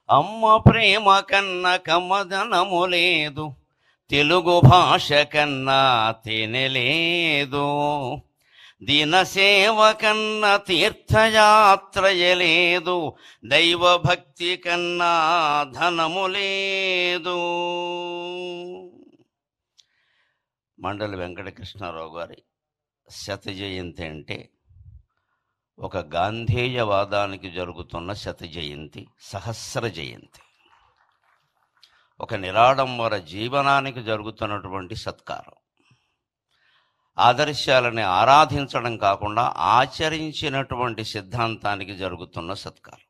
అమ్మ ప్రేమ కన్న కమ్మదనము లేదు, తెలుగు భాష కన్నా తేనెలేదు, దినసేవ కన్న తీర్థయాత్రయలేదు, దైవభక్తి కన్నా ధనము లేదు. మండలి వెంకటకృష్ణారావు గారి శత జయంతి అంటే ఒక గాంధేయవాదానికి జరుగుతున్న శత జయంతి, సహస్ర జయంతి, ఒక నిరాడంబర జీవనానికి జరుగుతున్నటువంటి సత్కారం. ఆదర్శాలని ఆరాధించడం కాకుండా ఆచరించినటువంటి సిద్ధాంతానికి జరుగుతున్న సత్కారం.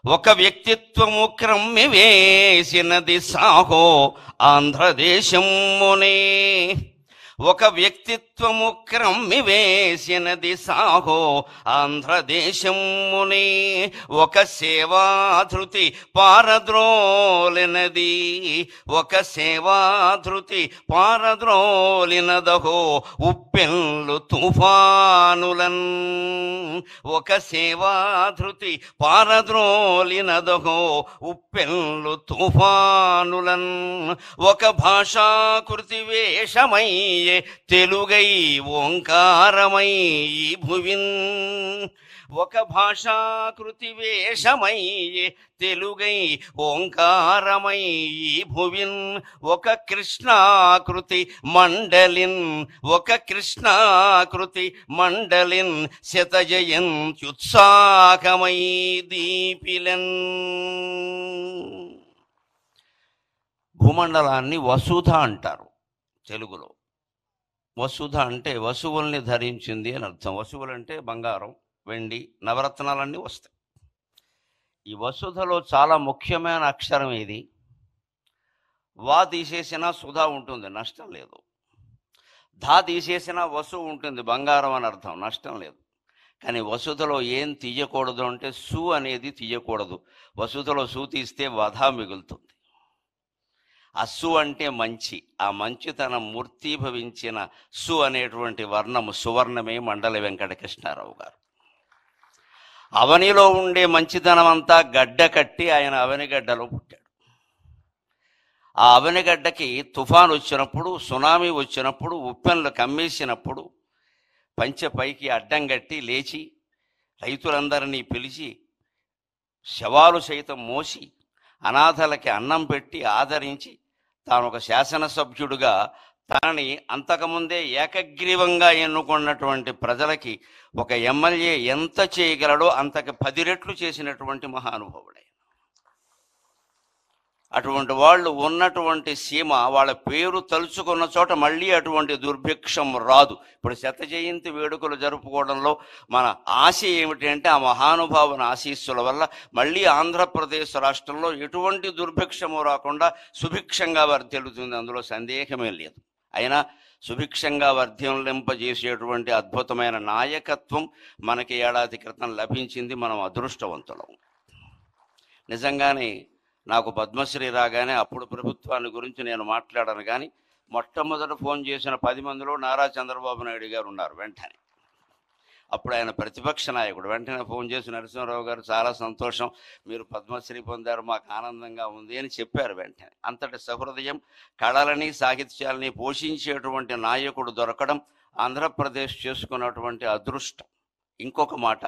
ఒక వ్యక్తిత్వము క్రమ్మి వేసినది సాహో ఆంధ్రదేశమునే, ఒక వ్యక్తిత్వము క్రమ్మి వేసినది సాహో ఆంధ్రదేశమునే, ఒక సేవాధృతి పారద్రోలినది, ఒక సేవాధృతి పారద్రోలినదహో ఉప్పెన్లు తుఫానులన్, ఒక సేవాధృతి పారద్రోలినదహో ఉప్పెన్లు తుఫానులన్, ఒక భాషాకృతి వేషమై తెలుగై ఓంకారమై భువిన్, ఒక భాషాకృతి వేషమై తెలుగై ఓంకారమై భువిన్, ఒక కృష్ణాకృతి మండలిన్, ఒక కృష్ణాకృతి మండలిన్ శతజయంత్యుత్సాహమై దీపిలన్. భూమండలాన్ని వసుధ అంటారు తెలుగులో. వసుధ అంటే వసువుల్ని ధరించింది అని అర్థం. వసువులు అంటే బంగారం, వెండి, నవరత్నాలన్నీ వస్తాయి. ఈ వసుధలో చాలా ముఖ్యమైన అక్షరం ఇది. వా తీసేసినా సుధా ఉంటుంది, నష్టం లేదు. ధా తీసేసినా వసు ఉంటుంది, బంగారం అని అర్థం, నష్టం లేదు. కానీ వసుధలో ఏం తీయకూడదు అంటే సు అనేది తీయకూడదు. వసుధలో సు తీస్తే వధ మిగులుతుంది. అస్సు అంటే మంచి, ఆ మంచితనం మూర్తీభవించిన సు అనేటువంటి వర్ణము సువర్ణమే మండలి వెంకటకృష్ణారావు గారు. అవనిలో ఉండే మంచితనం అంతా గడ్డ కట్టి ఆయన అవనిగడ్డలో పుట్టాడు. ఆ అవనిగడ్డకి తుఫాను వచ్చినప్పుడు, సునామీ వచ్చినప్పుడు, ఉప్పెన్లు కమ్మేసినప్పుడు పంచె పైకి అడ్డం కట్టి లేచి రైతులందరినీ పిలిచి శవాలు సైతం మోసి అనాథలకి అన్నం పెట్టి ఆదరించి తాను ఒక శాసనసభ్యుడుగా తనని అంతకుముందే ఏకగ్రీవంగా ఎన్నుకున్నటువంటి ప్రజలకి ఒక ఎమ్మెల్యే ఎంత చేయగలడో అంతకు 10 రెట్లు చేసినటువంటి మహానుభావుడే. అటువంటి వాళ్ళు ఉన్నటువంటి సీమ, వాళ్ళ పేరు తలుచుకున్న చోట మళ్ళీ అటువంటి దుర్భిక్షం రాదు. ఇప్పుడు శత జయంతి వేడుకలు జరుపుకోవడంలో మన ఆశ ఏమిటి అంటే ఆ మహానుభావుని ఆశీస్సుల వల్ల మళ్ళీ ఆంధ్రప్రదేశ్ రాష్ట్రంలో ఎటువంటి దుర్భిక్షము రాకుండా సుభిక్షంగా వర్ధిల్లుతుంది, అందులో సందేహమే లేదు. అయినా సుభిక్షంగా వర్ధిల్లింపజేసేటువంటి అద్భుతమైన నాయకత్వం మనకి ఏడాది క్రితం లభించింది. మనం అదృష్టవంతులం. నిజంగానే నాకు పద్మశ్రీ రాగానే అప్పుడు ప్రభుత్వాన్ని గురించి నేను మాట్లాడాను, కానీ మొట్టమొదట ఫోన్ చేసిన 10 మందిలో నారా చంద్రబాబు నాయుడు గారు ఉన్నారు. వెంటనే అప్పుడు ఆయన ప్రతిపక్ష నాయకుడు. వెంటనే ఫోన్ చేసి నరసింహారావు గారు చాలా సంతోషం, మీరు పద్మశ్రీ పొందారు, మాకు ఆనందంగా ఉంది అని చెప్పారు. వెంటనే అంతటి సహృదయం, కళలని సాహిత్యాలని పోషించేటువంటి నాయకుడు దొరకడం ఆంధ్రప్రదేశ్ చేసుకున్నటువంటి అదృష్టం. ఇంకొక మాట,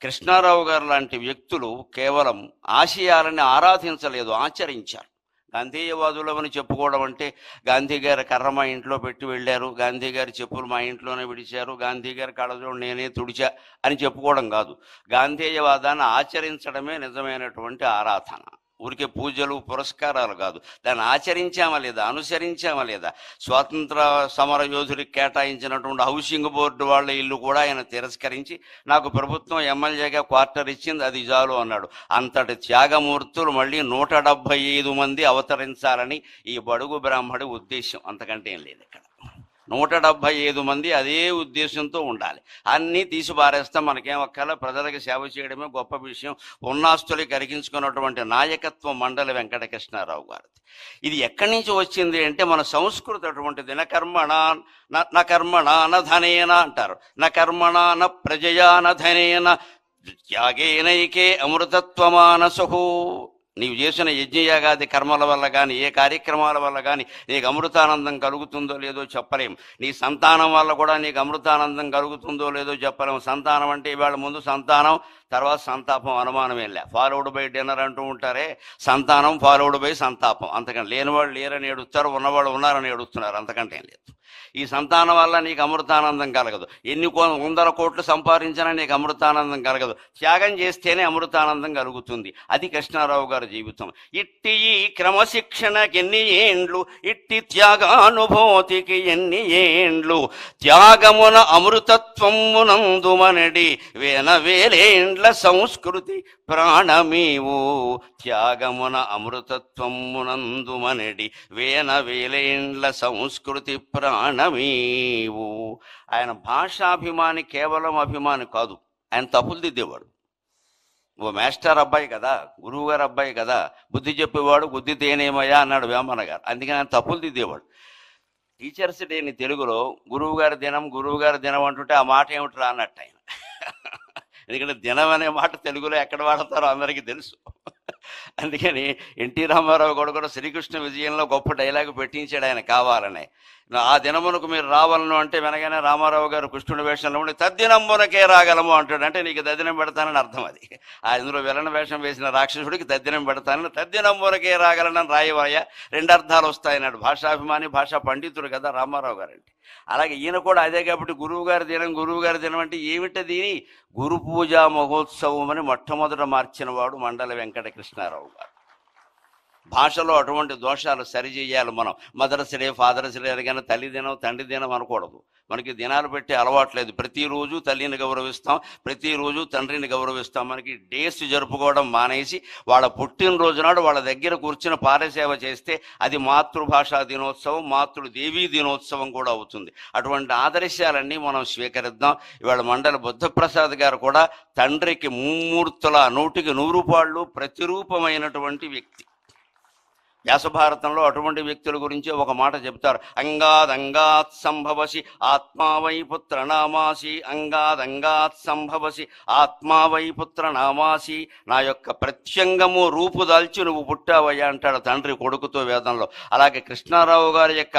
కృష్ణారావు గారు లాంటి వ్యక్తులు కేవలం ఆశయాలని ఆరాధించలేదు, ఆచరించారు. గాంధేయవాదులమని చెప్పుకోవడం అంటే గాంధీ గారి కర్ర మా ఇంట్లో పెట్టి వెళ్ళారు, గాంధీ గారి చెప్పులు మా ఇంట్లోనే విడిచారు, గాంధీ గారి కళ్ళజోడు నేనే తుడిచా అని చెప్పుకోవడం కాదు. గాంధేయవాదాన్ని ఆచరించడమే నిజమైనటువంటి ఆరాధన. ఊరికే పూజలు పురస్కారాలు కాదు, దాన్ని ఆచరించామా లేదా, అనుసరించామా లేదా. స్వాతంత్ర సమర యోధులకు కేటాయించినటువంటి హౌసింగ్ బోర్డు వాళ్ళ ఇల్లు కూడా ఆయన తిరస్కరించి నాకు ప్రభుత్వం ఎమ్మెల్యేగా క్వార్టర్ ఇచ్చింది, అది చాలు అన్నాడు. అంతటి త్యాగమూర్తులు మళ్ళీ 175 మంది అవతరించాలని ఈ బడుగు బ్రాహ్మడి ఉద్దేశం, అంతకంటే ఏం లేదు. ఇక్కడ 175 మంది అదే ఉద్దేశంతో ఉండాలి. అన్నీ తీసి పారేస్తాం, మనకేం ఒక్కలా ప్రజలకు సేవ చేయడమే గొప్ప విషయం. ఉన్నాస్తులు కరిగించుకున్నటువంటి నాయకత్వం మండలి వెంకటకృష్ణారావు గారిది. ఇది ఎక్కడి నుంచి వచ్చింది అంటే మన సంస్కృతి అటువంటిది. న కర్మణ న ధనేన అంటారు, న కర్మణ న ప్రజయా న ధనేన త్యాగేనైకే అమృతత్వమానసు. నీవు చేసిన యజ్ఞయాగాది కర్మల వల్ల కానీ ఏ కార్యక్రమాల వల్ల కానీ నీకు అమృతానందం కలుగుతుందో లేదో చెప్పలేం. నీ సంతానం వల్ల కూడా నీకు అమృతానందం కలుగుతుందో లేదో చెప్పలేము. సంతానం అంటే ఇవాళ ముందు సంతానం, తర్వాత సంతాపం, అనుమానం ఏం లే. ఫాలోడ్ బై డిన్నర్ అంటూ ఉంటారే, సంతానం ఫాలోడ్ బై సంతాపం. అంతకంటే లేనివాళ్ళు లేరని ఏడుస్తారు, ఉన్నవాళ్ళు ఉన్నారని ఏడుస్తున్నారు, అంతకంటే ఏం లేదు. ఈ సంతానం వల్ల నీకు అమృతానందం కలగదు. ఎన్ని వందల కోట్లు సంపాదించినా నీకు అమృతానందం కలగదు. త్యాగం చేస్తేనే అమృతానందం కలుగుతుంది. అది కృష్ణారావు గారి జీవితం. ఇట్టి ఈ క్రమశిక్షణకి ఎన్ని ఏండ్లు, ఇట్టి త్యాగానుభూతికి ఎన్ని ఏండ్లు, త్యాగమున అమృతత్వమునందుమనడి వేలేండ్ల సంస్కృతి ప్రాణమీవు, త్యాగమున అమృతత్వమునందుమనడి వేలేండ్ల సంస్కృతి ప్రాణమీవు. ఆయన భాషాభిమాని, కేవలం అభిమాని కాదు, ఆయన తప్పులు దిద్దేవాడు. ఓ మాస్టర్ అబ్బాయి కదా, గురువు గారు అబ్బాయి కదా, బుద్ధి చెప్పేవాడు, బుద్ధి తేనేమయ్యా అన్నాడు వేమన్న గారు. అందుకని ఆయన తప్పులు దిద్దేవాడు. టీచర్స్ డేని తెలుగులో గురువు గారి దినం అంటుంటే ఆ మాట ఏమిట్రా అన్నట్టు ఆయన. ఎందుకంటే దినం అనే మాట తెలుగులో ఎక్కడ వాడతారో అందరికీ తెలుసు. అందుకని ఎన్టీ రామారావు కూడా శ్రీకృష్ణ విజయంలో గొప్ప డైలాగ్ పెట్టించాడు ఆయన కావాలనే. ఆ దినమునకు మీరు రావాలను అంటే వెనగానే రామారావు గారు కృష్ణుడి వేషంలో ఉండి తద్దినంబునకే రాగలము అంటాడు. అంటే నీకు తద్దినం పెడతానని అర్థం. అది అందులో విలన వేషం వేసిన రాక్షసుడికి తద్దినం పెడతానని, తద్దినంబునకే రాగలనని రాయవయ్యా, రెండు అర్థాలు వస్తాయన్నాడు. భాషాభిమాని, భాషా పండితుడు కదా రామారావు గారు అంటే. అలాగే ఈయన కూడా అదే. కాబట్టి గురువు గారి దినం అంటే ఏమిటది? గురు పూజా మహోత్సవం అని మొట్టమొదట మార్చిన వాడు మండల వెంకట కృష్ణారావు గారు. భాషలో అటువంటి దోషాలు సరిచేయాలి మనం. మదర్స్ డే, ఫాదర్స్ డే కానీ తల్లి దినం, తండ్రి దినం అనకూడదు. మనకి దినాలు పెట్టే అలవాట్లేదు. ప్రతిరోజు తల్లిని గౌరవిస్తాం, ప్రతిరోజు తండ్రిని గౌరవిస్తాం. మనకి డేస్ జరుపుకోవడం మానేసి వాళ్ళ పుట్టినరోజు నాడు వాళ్ళ దగ్గర కూర్చుని పారసేవ చేస్తే అది మాతృభాషా దినోత్సవం, మాతృదేవీ దినోత్సవం కూడా అవుతుంది. అటువంటి ఆదర్శాలన్నీ మనం స్వీకరిద్దాం. ఇవాళ మండలి బుద్ధప్రసాద్ గారు కూడా తండ్రికి ముమ్మూర్తుల 100కి 100 పాళ్ళు ప్రతిరూపమైనటువంటి వ్యక్తి. వ్యాసభారతంలో అటువంటి వ్యక్తుల గురించి ఒక మాట చెప్తారు. అంగాద్ సంభవసి ఆత్మావై పుత్ర నామాసి, అంగాద్ సంభవసి ఆత్మావై పుత్ర నామాసి. నా యొక్క ప్రత్యంగము రూపుదాల్చి నువ్వు పుట్టావయ్యా అంటాడు తండ్రి కొడుకుతో వేదంలో. అలాగే కృష్ణారావు గారి యొక్క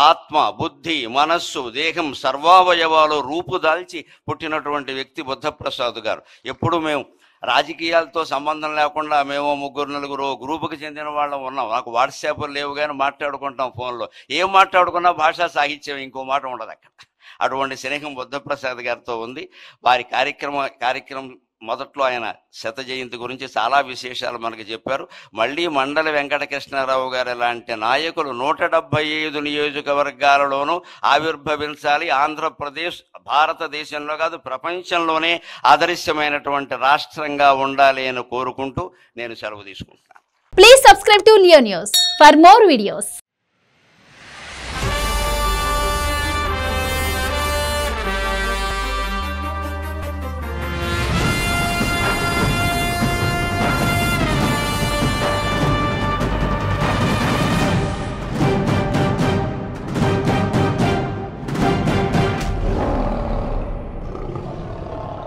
ఆత్మ, బుద్ధి, మనస్సు, దేహం సర్వావయవాలు రూపుదాల్చి పుట్టినటువంటి వ్యక్తి బుద్ధప్రసాద్ గారు. ఎప్పుడు మేము రాజకీయాలతో సంబంధం లేకుండా మేము 3-4 గ్రూపుకి చెందిన వాళ్ళం ఉన్నాం. నాకు వాట్సాప్లు లేవు కానీ మాట్లాడుకుంటాం ఫోన్లో. ఏం మాట్లాడుకున్నా భాషా సాహిత్యం, ఇంకో మాట ఉండదు అక్కడ. అటువంటి స్నేహం బుద్ధప్రసాద్ గారితో ఉంది. వారి కార్యక్రమం మొదట్లో ఆయన శత జయంతి గురించి చాలా విశేషాలు మనకు చెప్పారు. మళ్ళీ మండలి వెంకటకృష్ణారావు గారు లాంటి నాయకులు 175 నియోజకవర్గాలలోనూ ఆవిర్భవించాలి. ఆంధ్రప్రదేశ్ భారతదేశంలో కాదు ప్రపంచంలోనే ఆదర్శమైనటువంటి రాష్ట్రంగా ఉండాలి అని కోరుకుంటూ నేను సెలవు తీసుకుంటున్నాను. Please subscribe to Leo news for more videos.